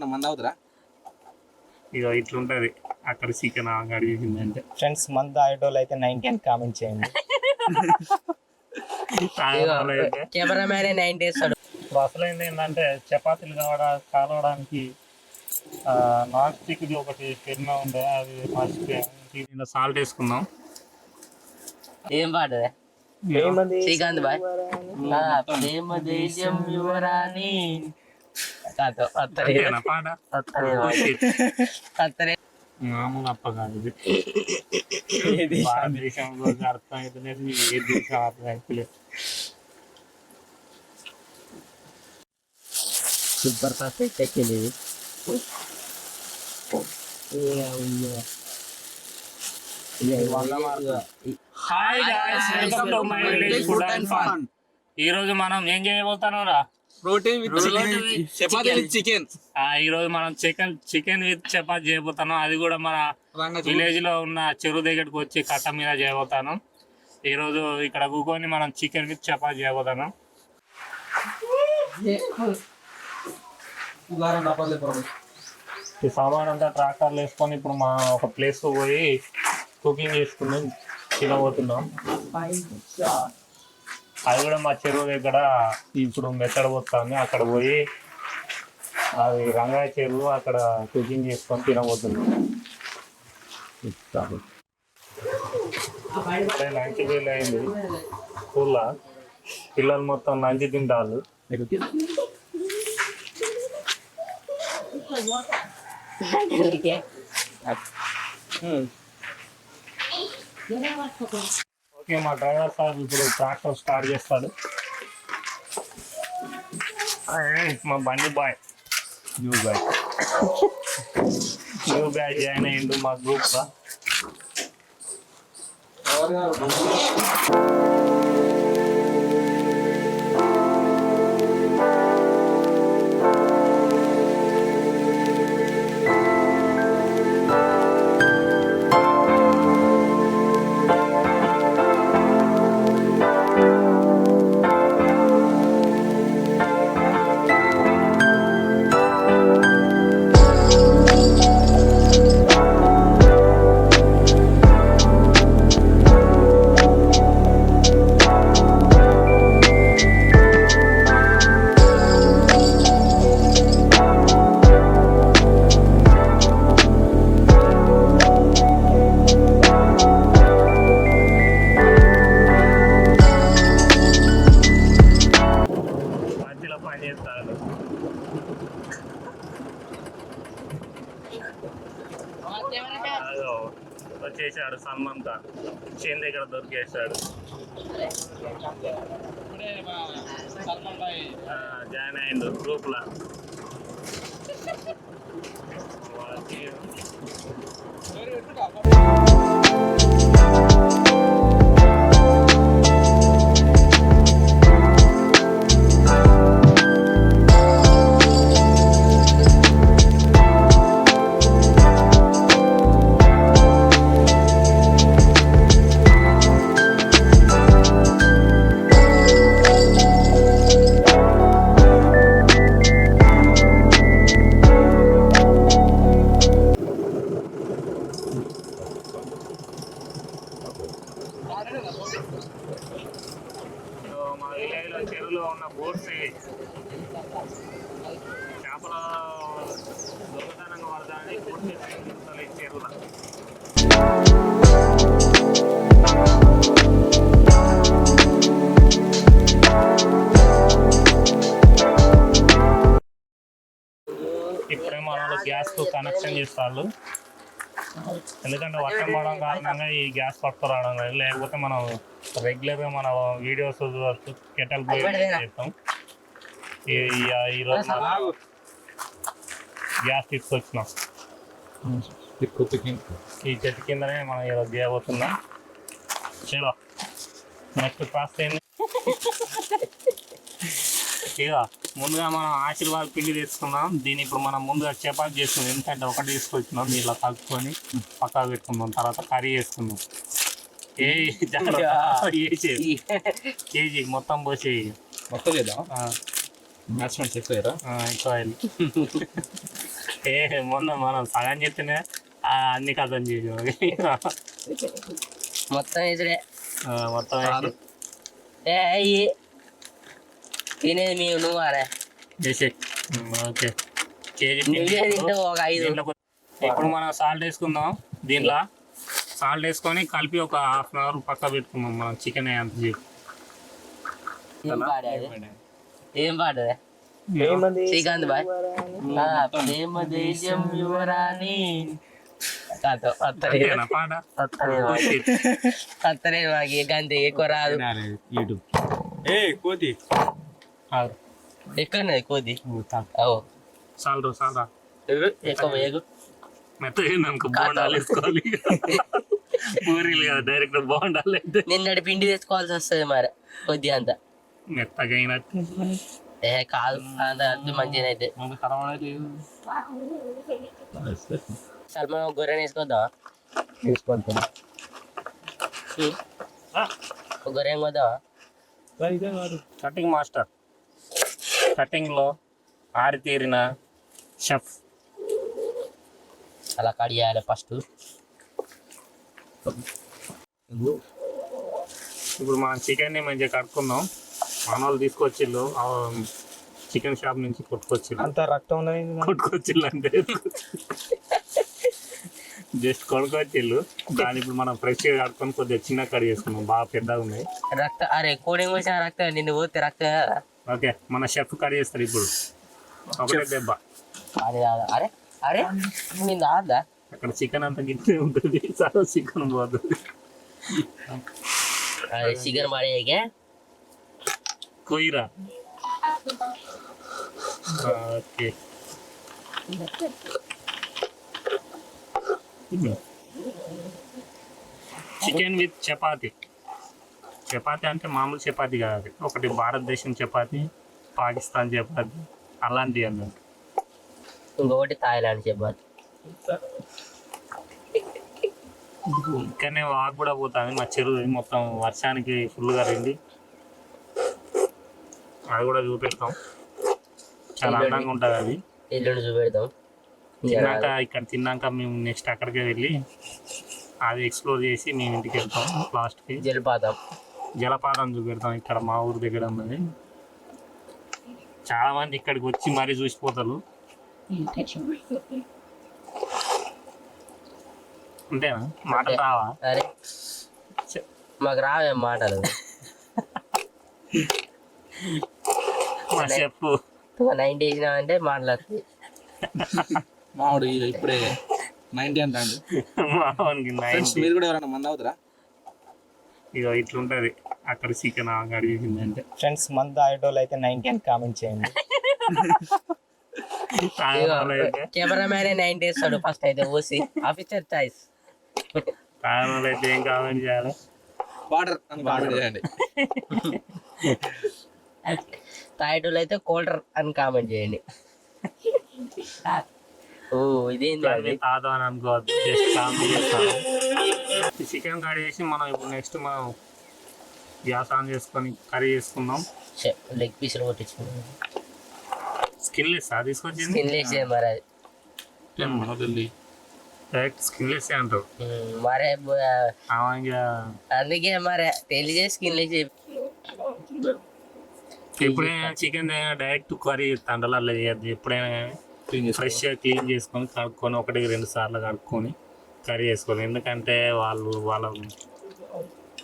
మంది అవుతురా ఇక ఇట్లుంటది అక్కడ చికెన్ అడిగింది అంటే. ఫ్రెండ్స్ మంది ఆడేటోళ్ళు అయితే 90 అని కామెంట్ చేయండి. కెమెరామ్యానే 90 వేస్తాడు. ఇప్పుడు అసలైంది ఏంటంటే చపాతీలు కాలవడానికి నాన్ స్టిక్ది ఒకటి పెరిగినా ఉండే అది ఫస్ట్ సాల్ట్ వేసుకున్నాం. ఏం పాటదే శ్రీకాంత్ బాయ్ ప్రేమ దేశం యువరాని మామూలు అప్ప కాదు ఇది. భారతదేశంలో అర్థం అవుతలేదు, ఏ దేశం అర్థం అవుతలేదు. సూపర్ పర్ఫెక్ట్ ఎక్కింది. ఈ రోజు మనం ఏం చేయబోతాను రా? Protein with chapati with chicken. ఈ రోజు మనం చికెన్ విత్ చపాతీ చేయబోతాను. అది కూడా మన విలేజ్ లో ఉన్న చెరువు దగ్గరకు వచ్చి కట్ట మీద చేయబోతాను. ఈ రోజు ఇక్కడ కూకొని మనం చికెన్ విత్ చపాతీ చేయబోతాను. ఈ సామాన్ అంతా ట్రాక్టర్లు వేసుకొని ఇప్పుడు మా ఒక ప్లేస్ పోయి కుకింగ్ చేసుకుని తినబోతున్నాం. అది కూడా మా చెరువు దగ్గర ఇప్పుడు మెత్తడబోతుంది. అక్కడ పోయి అది రంగాయ చెరువు, అక్కడ కుకింగ్ చేసుకొని తినబోతున్నాం. లంచ్ బెల్ అయింది స్కూల్లో. పిల్లలు మొత్తం లంచ్ తింటారు. ఓకే, మా డ్రైవర్ సార్ ఇప్పుడు ట్రాక్టర్ స్టార్ట్ చేస్తాడు. మా బండి బాయ్ న్యూ బాయ్ జాయిన్ అయ్యిండు మా గ్రూప్ లో. వచ్చేసాడు సల్మాన్ ఖాన్, చేన్ దగ్గర దొరికేసాడు. జాయిన్ అయ్యిండు గ్రూప్ లో. మా విలేజ్లో చెరువులో ఉన్న బోట్స్ చేపల దొంగతనంగా పడతాయని బోట్స్ ఈ చెరువులో. ఇప్పుడే మన వాళ్ళు గ్యాస్కు కనెక్షన్ చేస్తారు. ఎందుకంటే వర్షం పడడం కారణంగా ఈ గ్యాస్ పట్టుకురావడం, లేకపోతే మనం రెగ్యులర్గా మన వీడియోస్ కెటల్ పోయి చేస్తాం. ఈరోజు గ్యాస్ తీసుకొచ్చినాం. ఈ చెట్టు కిందనే మనం ఈరోజు చేయబోతున్నాం. చలో నెక్స్ట్ ప్రాసెస్ ఏంది? ఇక ముందుగా మనం ఆశీర్వాద్ పిండి తీసుకున్నాం. దీన్ని ఇప్పుడు మనం ముందుగా చపాతీ చేసుకున్నాం. ఎందుకంటే ఒకటి తీసుకొచ్చినాం, దీంట్లో కలుపుకొని పక్కకు పెట్టుకున్నాం. తర్వాత కర్రీ వేసుకున్నాం. కేజీ మొత్తం పోసి మొత్తం చేద్దాం. బ్యాట్స్మెన్స్ ఎక్కువ ఎక్కువ ఆయిల్. మొన్న మనం సగం చెప్తేనే అన్ని కథం చేసి మొత్తం వేసుడే మొత్తం తినేది మేము నువ్వు అరే చేసే. ఓకే కేజీ నువ్వే తింటావు ఒక 5. ఇప్పుడు మనం సాల్ట్ వేసుకుందాం. దీంట్లో సాల్ట్ వేసుకొని కలిపి ఒక ½ అవర్ పక్క పెట్టుకుందాం. మనం చికెన్ అంత చేసి ఏం పాడదే శ్రీకాంత్ బాయ్ ప్రేమ దేశం యువరాని పాట అత్తనే మాకు గంతే ఎక్కువ రాదు. కోతి ఎక్కడన్నది కోది అవు సాల్ట్ సాల్ట్ ఎక్కువ ఎగు మెత్తగా అనుకో బోండాలు వేసుకోవాలి. పూరీలు కదా డైరెక్ట్ బోండాలు అయితే నిన్నటి పిండి తెచ్చుకోవాల్సి వస్తుంది మరి కొద్ది అంత మెత్తగా అయినట్టు. కాదు అంత మంచిగా అయితే అసలు మనం గొర్రెని వేసుకొద్దామా? తీసుకుంటాం. గొర్రె ఏం కొద్దామా? కటింగ్ మాస్టర్, కటింగ్లో ఆరితేరిన షెఫ్. అలా కట్ చేయాలి ఫస్ట్. ఇప్పుడు మనం చికెన్ని మంచిగా కట్టుకుందాం. మన వాళ్ళు తీసుకొచ్చిళ్ళు చికెన్ షాప్ నుంచి కొట్టుకొచ్చిళ్ళు. అంత రక్తం ఉన్నది కొట్టుకొచ్చిళ్ళు అంటే జస్ట్ కొనుక్కొచ్చిళ్ళు. దాని ఇప్పుడు మనం ఫ్రెష్గా కట్టుకొని కొద్దిగా చిన్న కట్ చేసుకున్నాం. బాగా పెద్దగా ఉన్నాయి. రక్తం అరే కోడి వచ్చిన రక్తం నిన్ను పోతే రక్తం కదా. ఓకే మన షెఫ్ కట్ చేస్తారు ఇప్పుడు. ఒకటే దెబ్బ. అరే అరే అరే నేను రాదా అక్కడ చికెన్ అంతా గిట్టే ఉంటుంది. చాలా చికెన్ పోతుంది. అరే చికెన్ పడేయకే కొయ్యరా. Okay chicken with chapati. Chapati అంటే మామూలు చపాతి కాదు, ఒకటి భారతదేశం చపాతి, పాకిస్తాన్ చపాతి అలాంటివి అన్నట్టు. ఇంకొకటి థాయిలాండ్ చపాతి. ఇక్కడనే వాక్ కూడా పోతుంది. మా చెరువు మొత్తం వర్షానికి ఫుల్గా రండి. అది కూడా చూపెడతాం. చాలా అందంగా ఉంటుంది అది. ఎల్లుండి చూపెడతాం. తిన్నాక ఇక్కడ తిన్నాక మేము నెక్స్ట్ అక్కడికే వెళ్ళి అది ఎక్స్ప్లోర్ చేసి మేము ఇంటికి వెళ్తాం. లాస్ట్కి జలపాతం చూపెడతాం. ఇక్కడ మా ఊరు దగ్గర ఉన్నది. చాలా మంది ఇక్కడికి వచ్చి మరీ చూసిపోతారు. అంతేనా? మాట రావా? అరే మాకు రావేం మాటలు. మా చెప్పు 90 వేసినామంటే మాట్లాడుతుంది. మామిడి ఇప్పుడే 90 అంటాడు. మామూలుకి మీరు కూడా ఎవరైనా మంది అవుతారా? ఇక ఇట్లుంటది అక్కడ చికెన్ అడిగిందంటే. ఫ్రెండ్స్ మంది ఆడేటోళ్ళు అయితే 90 అని కామెంట్ చేయండి. కెమెరామ్యానే 90 వేస్తాడు ఫస్ట్ అయితే ఓసి ఆఫీసర్ చాయిస్. కారణాలు అయితే ఏం కామెంట్ చేయాలి? వాటర్ అని కామెంట్ చేయండి. తాయిటోళ్ళు అయితే కోల్డర్ అని కామెంట్ చేయండి. ఓ ఇదేంటి తాత అని అనుకోవద్దు, జస్ట్ కామెంట్ చేస్తాను. చికెన్ కర్రీ చేసి మనం ఇప్పుడు నెక్స్ట్ మనం గ్యాస్ ఆన్ చేసుకొని కర్రీ చేసుకుందాం. లెగ్ పీసులు కొట్టించుకున్నాం. స్కిన్లెస్ తీసుకొచ్చింది. స్కిన్లెస్ మరి అది డైరెక్ట్ స్కిన్లెస్ అంటారు మరే. ఇంకా అందుకే మరి తెలియజే స్కిన్లెస్. ఎప్పుడైనా చికెన్ డైరెక్ట్ కర్రీ తండలలో చేయద్దు. ఎప్పుడైనా ఫ్రెష్గా క్లీన్ చేసుకొని కడుక్కొని 1-2 సార్లు కడుక్కొని కర్రీ చేసుకోవాలి. ఎందుకంటే వాళ్ళ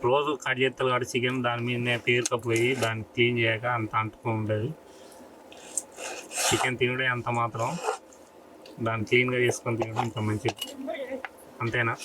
రోజు కట్ చేస్తారు కాబట్టి చికెన్ దాని మీదనే పేరుకపోయి దాన్ని క్లీన్ చేయక అంత అంటుకొని ఉండదు. చికెన్ తినడే అంత మాత్రం, దాన్ని క్లీన్గా చేసుకొని తినడం ఇంకా మంచిది. అంతేనా?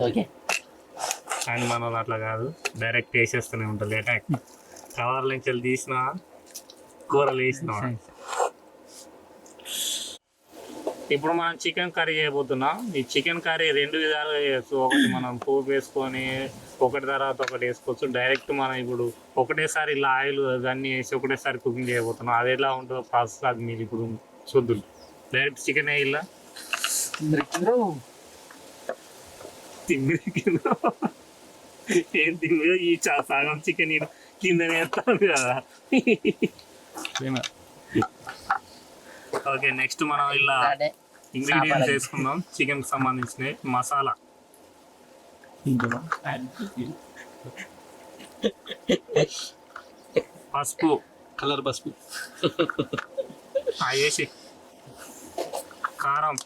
ఓకే. కానీ మనం అట్లా కాదు, డైరెక్ట్ వేసేస్తూనే ఉంటుంది. అటాక్ కవర్ల నుంచి వెళ్ళి తీసినా కూరలు వేసినా. ఇప్పుడు మనం చికెన్ కర్రీ చేయబోతున్నాం. ఈ చికెన్ కర్రీ 2 విధాలుగా చేయొచ్చు. ఒకటి మనం పోపు వేసుకొని ఒకటి తర్వాత ఒకటి వేసుకోవచ్చు. డైరెక్ట్ మనం ఇప్పుడు ఒకటేసారి ఇలా ఆయిల్ అన్నీ వేసి ఒకటేసారి కుకింగ్ చేయబోతున్నాం. అది ఎలా ఉంటుందో ప్రాసెస్ అది మీరు ఇప్పుడు చూద్దురు. డైరెక్ట్ చికెన్ వేయాల ఏం తిందో ఈ సగం చికెన్ కింద వేస్తాను కదా. ఓకే నెక్స్ట్ మనం ఇలా అదే ఇంగ్రీడియంట్స్ వేసుకుందాం. చికెన్ కి సంబంధించిన మసాలా, పసుపు, కలర్ పసుపు, వేసి కారం,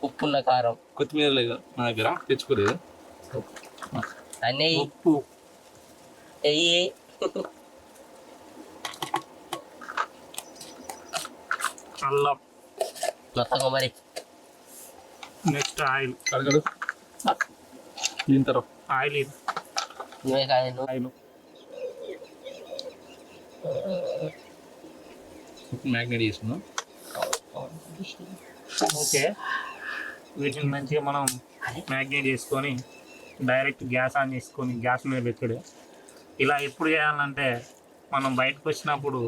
ఉప్పున్న కారం కొత్తిమీర లేదు మా దగ్గర, తెచ్చుకోలేదు. అన్నీ ఉప్పు, వెయ్యి అల్లం, మొత్తం మరి నెక్స్ట్ ఆయిల్. కడగడు దీని తర్వాత ఆయిల్ నువ్వే కాదు ఆయిల్ మ్యాగ్నేట్ చేసుకుందాం. ఓకే, వీటిని మంచిగా మనం మ్యాగ్నేట్ చేసుకొని డైరెక్ట్ గ్యాస్ ఆన్ చేసుకొని గ్యాస్ మీద పెట్టుడు. ఇలా ఎప్పుడు చేయాలంటే మనం బయటకు వచ్చినప్పుడు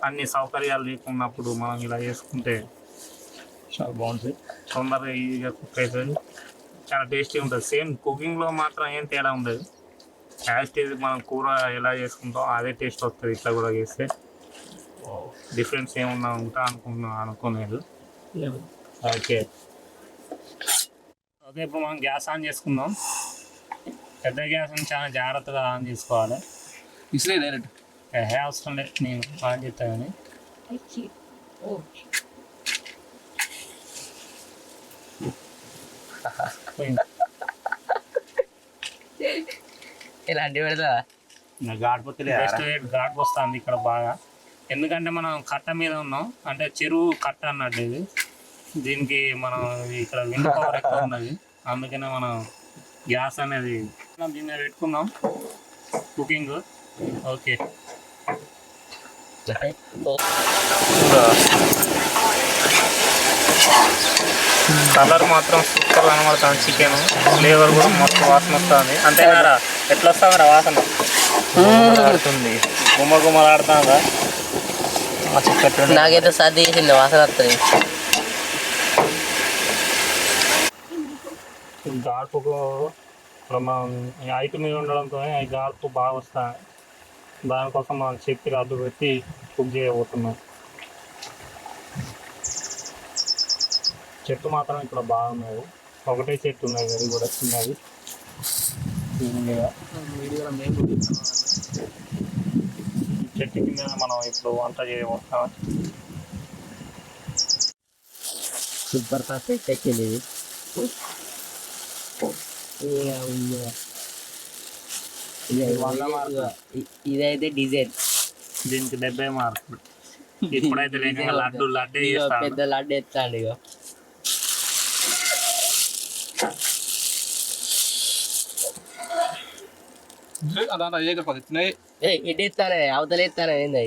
అన్ని సౌకర్యాలు లేకున్నప్పుడు మనం ఇలా చేసుకుంటే చాలా బాగుంటుంది. తొందరగా ఈజీగా కుక్ అవుతుంది, చాలా టేస్టీ ఉంటుంది. సేమ్ కుకింగ్లో మాత్రం ఏం తేడా ఉండదు. యాజ్ టేస్ట్ మనం కూర ఎలా చేసుకుంటాం అదే టేస్ట్ వస్తుంది. ఇట్లా కూడా చేస్తే డిఫరెన్స్ ఏమన్నా అనుకోలేదు. ఓకే ఓకే, ఇప్పుడు మనం గ్యాస్ ఆన్ చేసుకుందాం. పెద్ద గ్యాస్ని చాలా జాగ్రత్తగా ఆన్ చేసుకోవాలి. ఇసలే డైరెక్ట్ అవసరం లేదు, నేను ఆన్ చేస్తా కానీ. ఇలాంటి పెడతా ఘాట్ వస్తుంది ఇక్కడ బాగా. ఎందుకంటే మనం కట్ట మీద ఉన్నాం, అంటే చెరువు కట్ట అన్నట్టు ఇది. దీనికి మనం ఇక్కడ విండ్ పవర్ ఎక్కువ ఉన్నది, అందుకనే మనం గ్యాస్ అనేది దీని మీద పెట్టుకుందాం కుకింగ్. ఓకే, కలర్ మాత్రం సూపర్ కనబడుతుంది. చికెన్ ఫ్లేవర్ కూడా మొత్తం వాసన వస్తుంది. అంతే కదా, ఎట్లా వస్తుంది వాసన? ఆడుతుంది, గుమ్మ గుమ్మలాడుతుందా? నాకైతే సర్ది చేసింది వాసన వస్తుంది. గాడుపుకు మనం హైట్ మీద ఉండడంతో ఈ గాడుపు బాగా వస్తాయి. దానికోసం మనం చెట్టు అడ్డు పెట్టి కుక్ చేయబోతున్నాం. చెట్టు మాత్రం ఇక్కడ బాగున్నాయి, ఒకటే చెట్టు ఉన్నాయి, అది కూడా చిన్నది. చెట్టు కింద మనం ఇప్పుడు వంట చేయబోతున్నాం. సూపర్ ఫాస్ట్ ఎక్కింది ఇది. ఇదైతే డిజైన్, దీనికి 70 మార్కులు. ఇప్పుడైతే లేక లడ్డు పెద్ద లడ్డు ఎత్తాడు. ఇక అదా తిన్నాయి. ఇటు ఎత్తానే అవతల ఎత్తానే ఏంది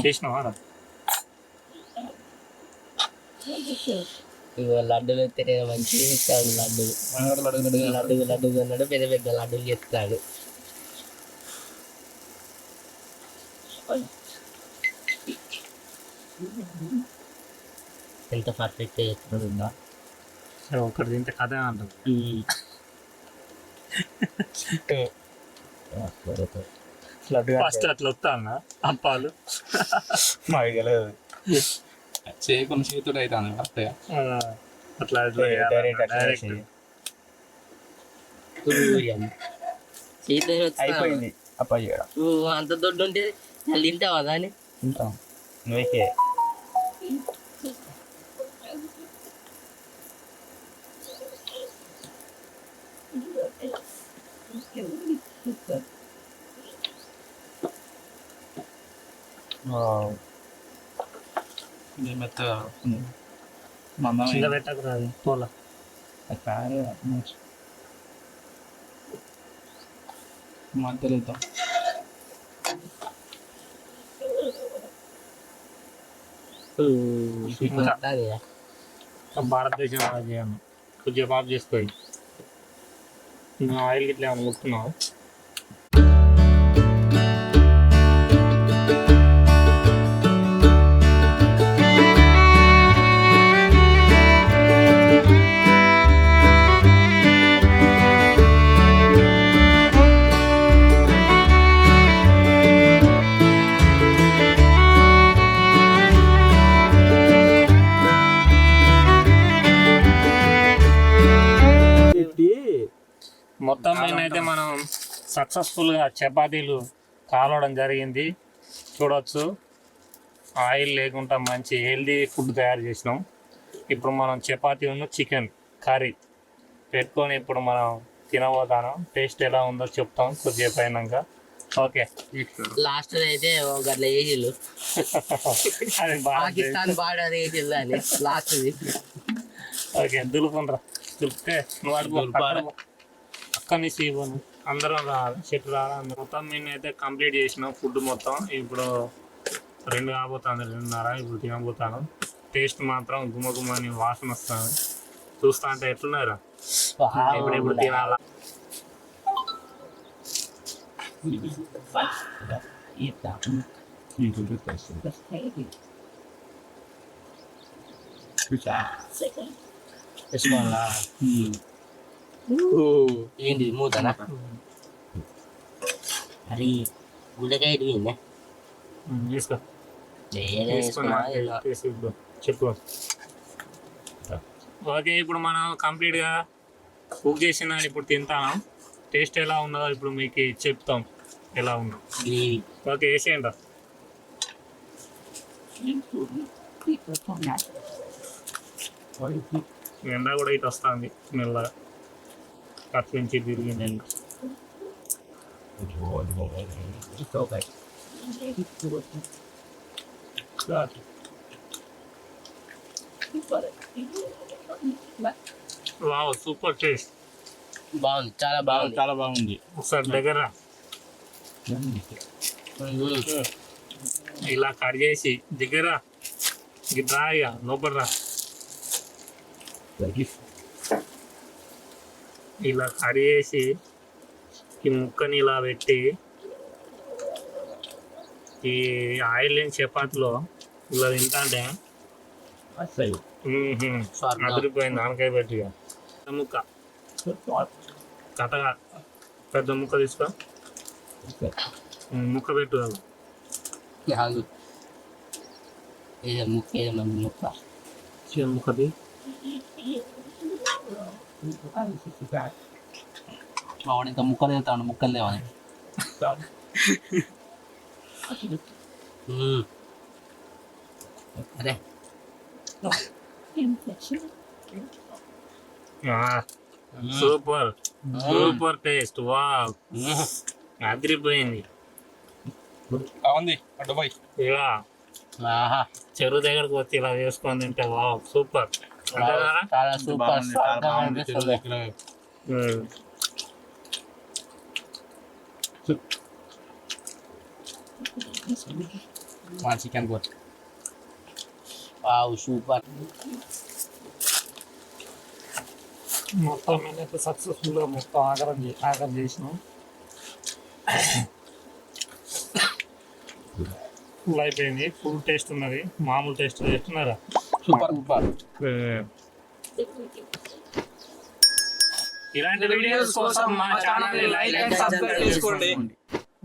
చేసినావా? ఇక లడ్డూలు ఎత్తే మంచిగా ఇస్తాడు. లడ్డు అన్నాడు, పెద్ద పెద్ద లడ్డూలు చేస్తాడు. ఎంత పర్ఫెక్ట్ చేస్తున్నాడు. ఒకటి తింటే కథ అంటారు. ఫస్ట్ అట్లా వస్తాను అప్పాలు చేయకుండా చేతుడు అవుతాను వస్తాయా అట్లా అయిపోయింది. అప్ప అంత దొడ్డు ఉంటే తింటావా దాన్ని? తింటాం. నువ్వే మెత్తగా పెట్టకు పోలా మధ్యలో ఇద్దాం. భారతదేశం రాజ్యాన్ని కొద్దిగా పాపు చేసుకోయి. ఆయిల్ గిట్లా ఏమైనా ముట్టుకున్నావు? అయితే మనం సక్సెస్ఫుల్గా చపాతీలు కాలవడం జరిగింది చూడొచ్చు. ఆయిల్ లేకుండా మంచి హెల్దీ ఫుడ్ తయారు చేసినాం. ఇప్పుడు మనం చపాతీ ఉన్న చికెన్ కర్రీ పెట్టుకొని ఇప్పుడు మనం తినబోతాను. టేస్ట్ ఎలా ఉందో చెప్తాం కొద్దిసేపు అయినాక. ఓకే. లాస్ట్ అయితే ఒక గట్ల వేసిళ్ళు అది బాగా పాకిస్తాన్ బార్డర్ వేసిళ్ళు అని లాస్ట్ ఓకే. దులుపునరా దులిపితే నువ్వు అడుగు అక్కడి నుంచి ఇవ్వను. అందరం రావాలి, చెట్టు రావాలి. అందరం మొత్తం మేము అయితే కంప్లీట్ చేసినాం ఫుడ్ మొత్తం. ఇప్పుడు 2 కాబోతుంది, 2:30. ఇప్పుడు తినబోతాను. టేస్ట్ మాత్రం గుమ్మగుమ్మని వాసన వస్తుంది. చూస్తా అంటే ఎట్లున్నారా ఇప్పుడు తినాలా. ఏంటి మూతనా అది గుండెకాయ పోయిందా తీసుకో వేసుకున్నా చెప్పు. ఓకే. ఇప్పుడు మనం కంప్లీట్గా కుక్ చేసిన ఇప్పుడు తింటాను. టేస్ట్ ఎలా ఉన్నదో ఇప్పుడు మీకు చెప్తాం ఎలా ఉందో. గ్రేవీ ఓకే వేసేయండి. ఎండ కూడా ఇటు వస్తుంది మెల్లగా కట్ నుంచి తిరిగింది. Wow super taste. బాగుంది, చాలా బాగుంది. చాలా బాగుంది. ఒకసారి దగ్గర ఇలా కట్ చేసి దగ్గర గిట్రా ఇక లోపల రా. ఇలా కట్ చేసి ఈ ముక్కని ఇలా పెట్టి ఈ ఆయిల్ లేని చపాతీలో ఇలా తింటాంటే అదిరిపోయింది. ఆనకాయ పెట్టి ముక్క కథగా పెద్ద ముక్క తీసుకో, ముక్క పెట్టు. ముక్కది వాడు ఇంకా ముక్కలు వెళ్తాను, ముక్కలు లేవని. అరే సూపర్ సూపర్ టేస్ట్. వా అదిరిపోయింది. బాగుంది అడ్డబాయ్. ఇలా ఆహా చెరువు దగ్గరకు వచ్చి ఇలా వేసుకొని తింటే వా సూపర్. చాలా సూపర్ స్వాగతం అనిపిస్తుంది. మా చికెన్ కూర వావ్ సూపర్. మొత్తం నేనైతే సక్సెస్ఫుల్గా మొత్తం ఆగరం చేసినాం. ఫుల్ అయిపోయింది. ఫుల్ టేస్ట్ ఉన్నది. మామూలు టేస్ట్ చేస్తున్నారా? Super super. ఇలాంటి వీడియోస్ కోసం మా ఛానల్ లైక్ అండ్ సబ్స్క్రైబ్ చేసుకోండి.